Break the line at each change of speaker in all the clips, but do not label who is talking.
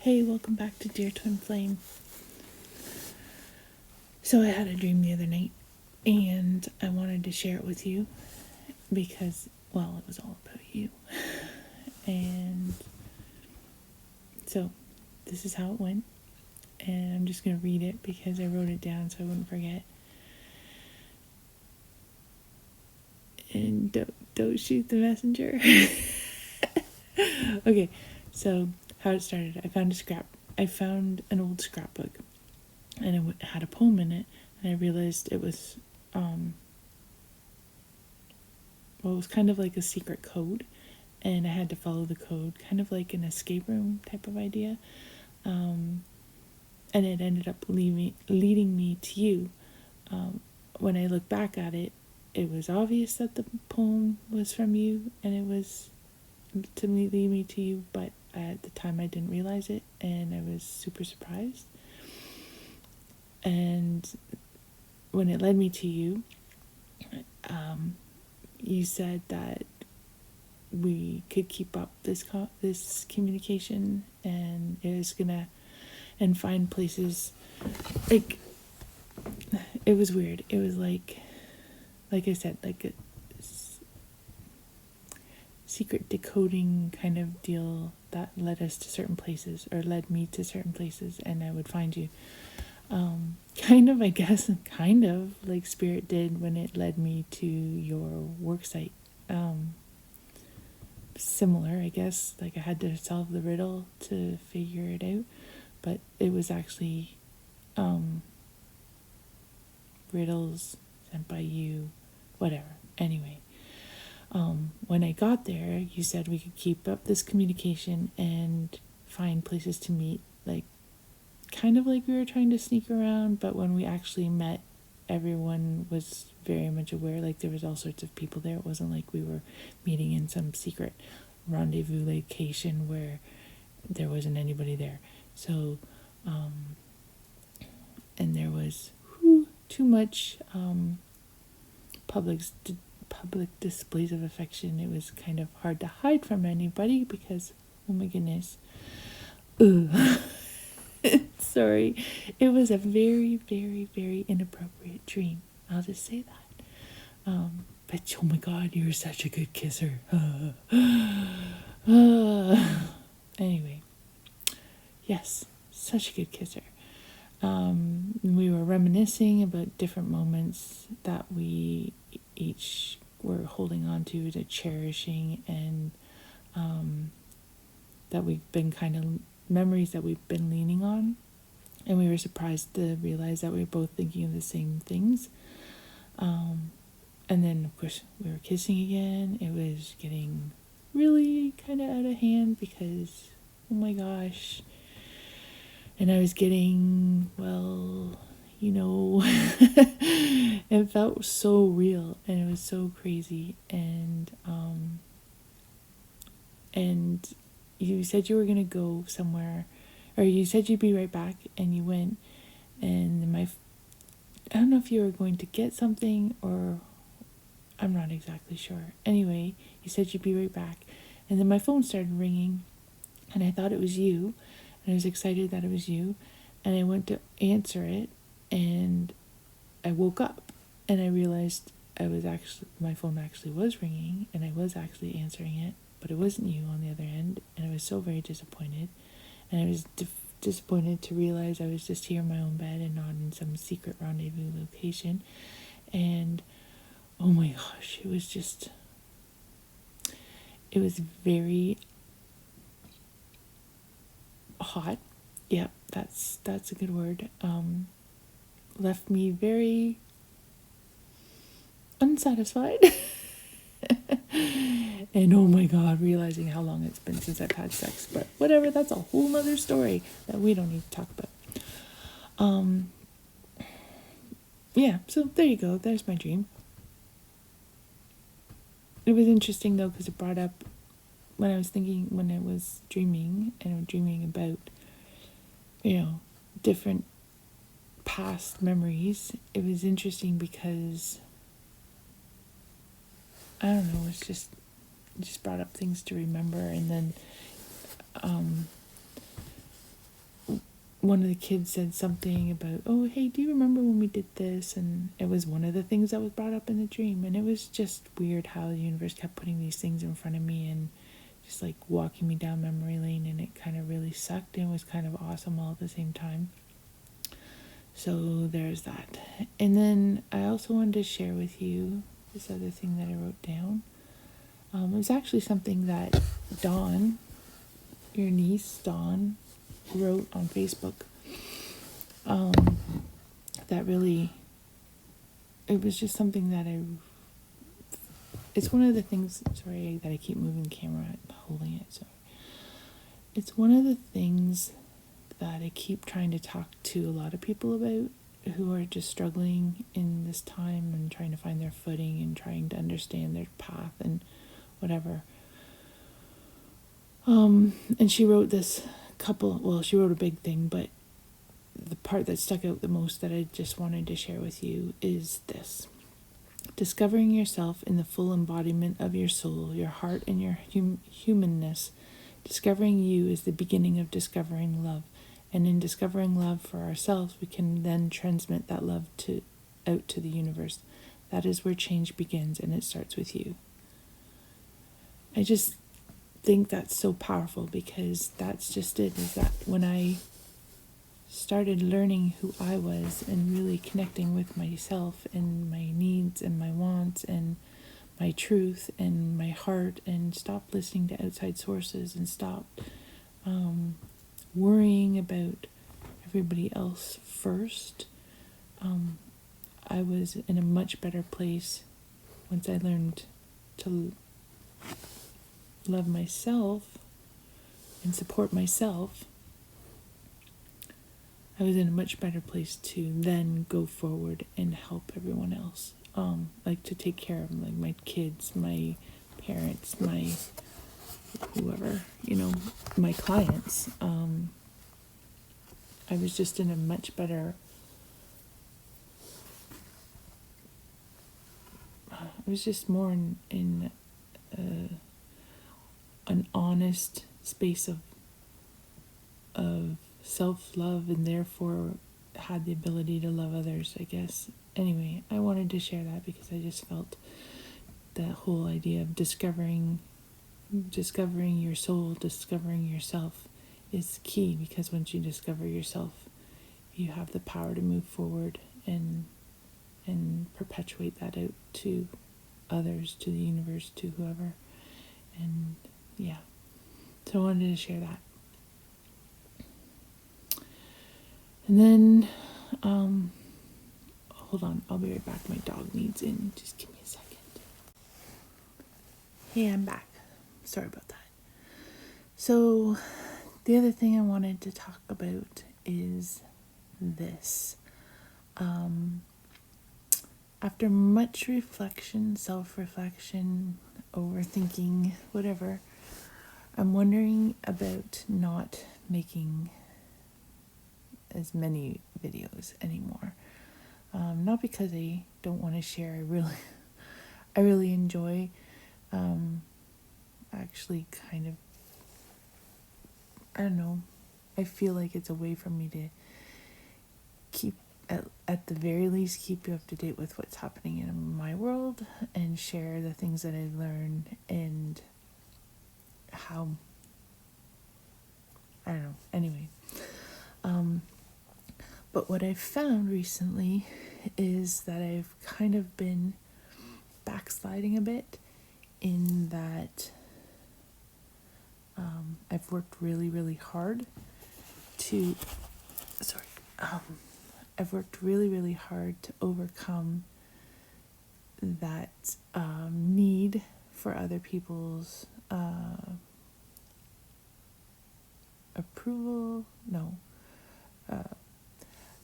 Hey, welcome back to Dear Twin Flame. So I had a dream the other night, and I wanted to share it with you because, well, it was all about you. And so this is how it went, and I'm just going to read it because I wrote it down so I wouldn't forget. And don't shoot the messenger. Okay, so how it started. I found an old scrapbook, and it had a poem in it, and I realized it was it was kind of like a secret code, and I had to follow the code, kind of like an escape room type of idea. And it ended up leading me to you. When I look back at it, it was obvious that the poem was from you, and it was to lead me to you, but at the time I didn't realize it, and I was super surprised. And when it led me to you, you said that we could keep up this communication, and it was gonna, and find places, like, it was weird. It was like I said, like a secret decoding kind of deal that led us to certain places, or led me to certain places, and I would find you. Kind of, I guess, kind of like Spirit did when it led me to your work site. Similar, I guess. Like, I had to solve the riddle to figure it out, but it was actually riddles sent by you, whatever. Anyway, when I got there, you said we could keep up this communication and find places to meet, like, kind of like we were trying to sneak around, but when we actually met, everyone was very much aware. Like, there was all sorts of people there. It wasn't like we were meeting in some secret rendezvous location where there wasn't anybody there. So, and there was too much public displays of affection. It was kind of hard to hide from anybody because, oh my goodness. Sorry. It was a very, very, very inappropriate dream. I'll just say that. But oh my God, you're such a good kisser. Anyway, yes, such a good kisser. We were reminiscing about different moments that we each were holding on to cherishing, and that we've been kind of memories that we've been leaning on. And we were surprised to realize that we were both thinking of the same things. And then, of course, we were kissing again. It was getting really kind of out of hand because, oh my gosh. And I was getting, well, it felt so real, and it was so crazy. And you said you were going to go somewhere, or you said you'd be right back, and you went, and I don't know if you were going to get something, or I'm not exactly sure. Anyway, you said you'd be right back, and then my phone started ringing, and I thought it was you, and I was excited that it was you, and I went to answer it, and I woke up, and I realized my phone actually was ringing, and I was actually answering it, but it wasn't you on the other end, and I was so very disappointed, and I was disappointed to realize I was just here in my own bed and not in some secret rendezvous location. And oh my gosh, it was very hot. Yeah, that's a good word. Left me very unsatisfied. And oh my God, realizing how long it's been since I've had sex. But whatever, that's a whole nother story that we don't need to talk about. Yeah, so there you go. There's my dream. It was interesting though, because it brought up, when I was dreaming, and I was dreaming about, different past memories. It was interesting because, I don't know, it just brought up things to remember. And then one of the kids said something about, oh, hey, do you remember when we did this? And it was one of the things that was brought up in the dream. And it was just weird how the universe kept putting these things in front of me and just like walking me down memory lane. And it kind of really sucked and was kind of awesome all at the same time. So there's that. And then I also wanted to share with you this other thing that I wrote down. It was actually something that Dawn, your niece Dawn, wrote on Facebook. That really, it was just something that it's one of the things, sorry that I keep moving the camera, holding it, sorry. It's one of the things that I keep trying to talk to a lot of people about who are just struggling in this time and trying to find their footing and trying to understand their path and whatever. And she wrote she wrote a big thing, but the part that stuck out the most that I just wanted to share with you is this. Discovering yourself in the full embodiment of your soul, your heart, and your humanness. Discovering you is the beginning of discovering love. And in discovering love for ourselves, we can then transmit that love out to the universe. That is where change begins, and it starts with you. I just think that's so powerful, because that's just it, is that when I started learning who I was and really connecting with myself and my needs and my wants and my truth and my heart, and stopped listening to outside sources and stopped worrying about everybody else first, I was in a much better place once I learned to love myself and support myself. I was in a much better place to then go forward and help everyone else. Like to take care of like my kids, my parents, my whoever, my clients. I was just in a much better, I was just more in an honest space of self-love, and therefore had the ability to love others, I guess. Anyway, I wanted to share that because I just felt that whole idea of discovering your soul, discovering yourself is key, because once you discover yourself, you have the power to move forward and perpetuate that out to others, to the universe, to whoever. And yeah, so I wanted to share that. And then hold on, I'll be right back. My dog needs in. Just give me a second. Hey, I'm back. Sorry about that. So the other thing I wanted to talk about is this. After much reflection, self-reflection, overthinking, whatever, I'm wondering about not making as many videos anymore. Not because I don't want to share. I really enjoy actually kind of, I don't know, I feel like it's a way for me to keep, at the very least, keep you up to date with what's happening in my world and share the things that I've learned and how, I don't know, anyway. But what I've found recently is that I've kind of been backsliding a bit, in that I've worked really, really hard to, I've worked really, really hard to overcome that need for other people's approval. No.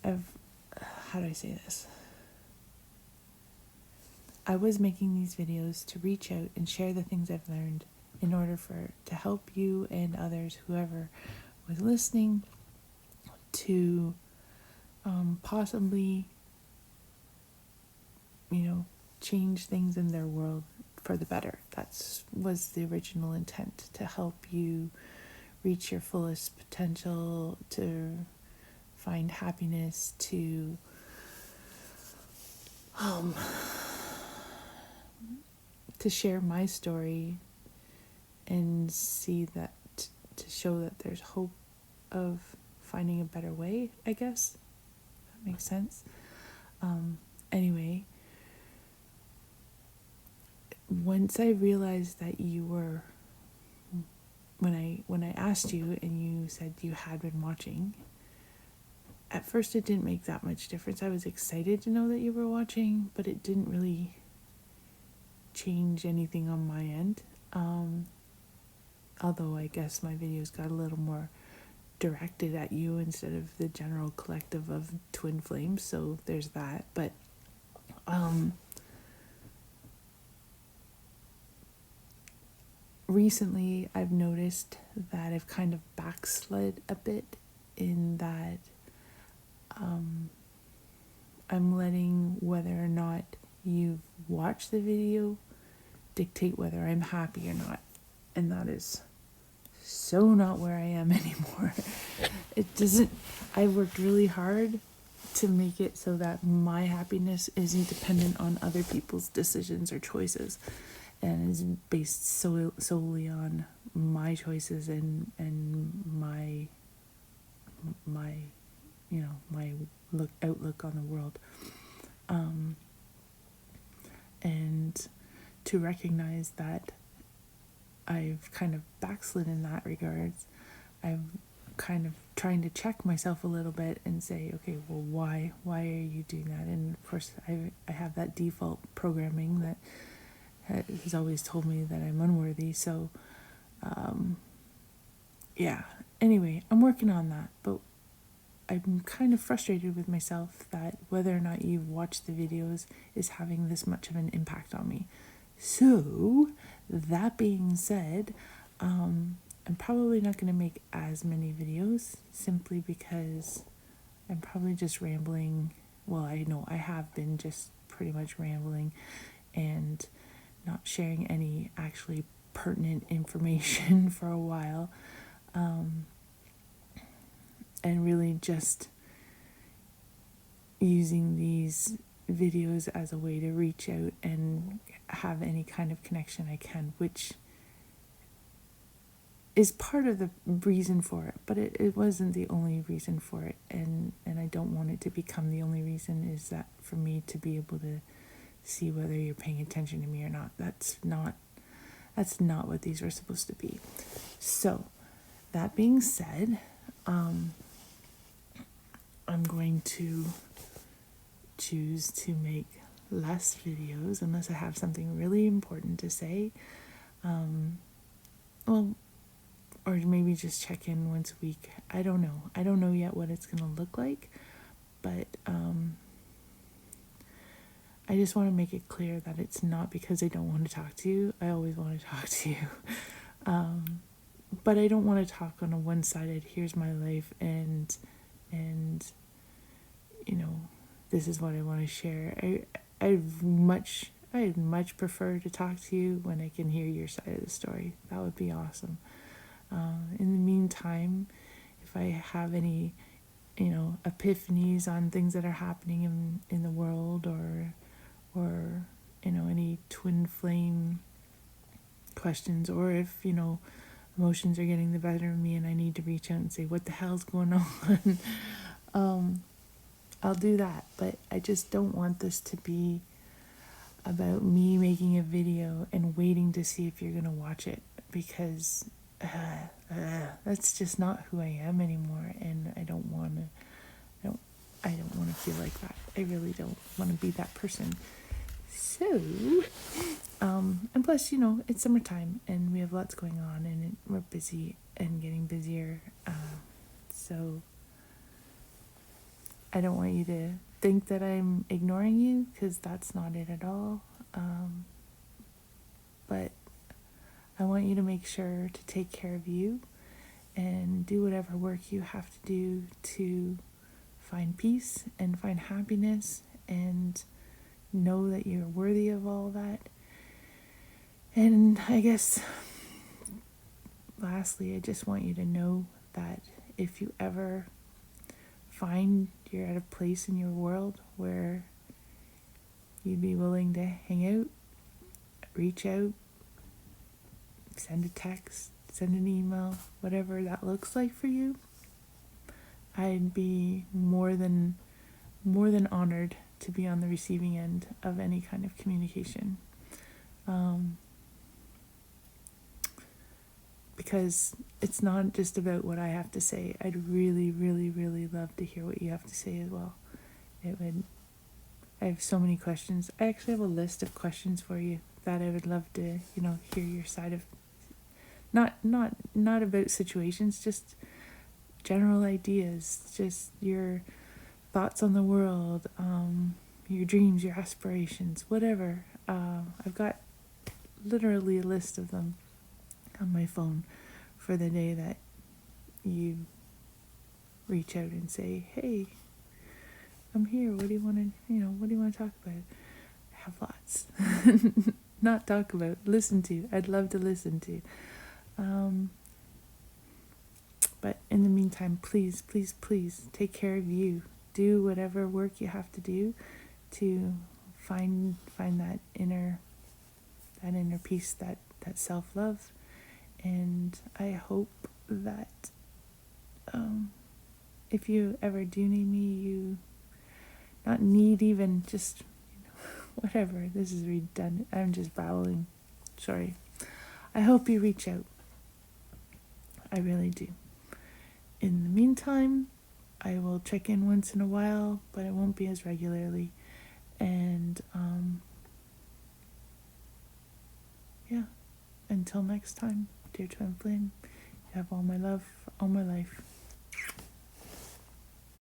How do I say this? I was making these videos to reach out and share the things I've learned in order to help you and others, whoever was listening, to possibly, change things in their world for the better. That was the original intent, to help you reach your fullest potential, to find happiness, to share my story and see that, to show that there's hope of finding a better way, I guess. That makes sense. Anyway, once I realized that you were, when I asked you and you said you had been watching, at first it didn't make that much difference. I was excited to know that you were watching, but it didn't really change anything on my end. Although I guess my videos got a little more directed at you instead of the general collective of twin flames, so there's that. But recently I've noticed that I've kind of backslid a bit, in that I'm letting whether or not you've watched the video dictate whether I'm happy or not. And that is so not where I am anymore. It doesn't, I worked really hard to make it so that my happiness isn't dependent on other people's decisions or choices, and is based solely on my choices and my my outlook on the world. And to recognize that I've kind of backslid in that regards, I'm kind of trying to check myself a little bit and say, okay, well, why are you doing that? And of course, I have that default programming that has always told me that I'm unworthy. So, yeah. Anyway, I'm working on that, but I'm kind of frustrated with myself that whether or not you've watched the videos is having this much of an impact on me. So, that being said, I'm probably not going to make as many videos, simply because I'm probably just rambling. Well, I know I have been just pretty much rambling and not sharing any actually pertinent information for a while. And really just using these videos as a way to reach out and have any kind of connection I can, which is part of the reason for it, but it wasn't the only reason for it, and I don't want it to become the only reason, is that for me to be able to see whether you're paying attention to me or not. That's not what these are supposed to be. So, that being said, I'm going to choose to make less videos unless I have something really important to say. Well, or maybe just check in once a week. I don't know. I don't know yet what it's going to look like, but I just want to make it clear that it's not because I don't want to talk to you. I always want to talk to you. But I don't want to talk on a one-sided, here's my life, and this is what I want to share. I'd much prefer to talk to you when I can hear your side of the story. That would be awesome. In the meantime, if I have any, epiphanies on things that are happening in the world, or any twin flame questions, or if, emotions are getting the better of me and I need to reach out and say, what the hell's going on? I'll do that, but I just don't want this to be about me making a video and waiting to see if you're going to watch it, because that's just not who I am anymore, and I don't want to feel like that. I really don't want to be that person. So, and plus, it's summertime and we have lots going on, and we're busy and getting busier. So I don't want you to think that I'm ignoring you, because that's not it at all. But I want you to make sure to take care of you and do whatever work you have to do to find peace and find happiness, and know that you're worthy of all that. And I guess lastly, I just want you to know that if you ever find you're at a place in your world where you'd be willing to hang out, reach out, send a text, send an email, whatever that looks like for you, I'd be more than honored to be on the receiving end of any kind of communication. Because it's not just about what I have to say. I'd really, really, really love to hear what you have to say as well. I have so many questions. I actually have a list of questions for you that I would love to, hear your side of. Not about situations, just general ideas, just your thoughts on the world, your dreams, your aspirations, whatever. I've got literally a list of them on my phone for the day that you reach out and say, hey, I'm here. What do you want to talk about? I have lots. Not talk about, listen to. I'd love to listen to. But in the meantime, please, please, please take care of you. Do whatever work you have to do to find that inner peace, that self-love. And I hope that if you ever do need me, you not need even, just whatever. This is redundant. I'm just babbling. Sorry. I hope you reach out. I really do. In the meantime, I will check in once in a while, but it won't be as regularly. And yeah, until next time, dear twin flame, you have all my love for all my life.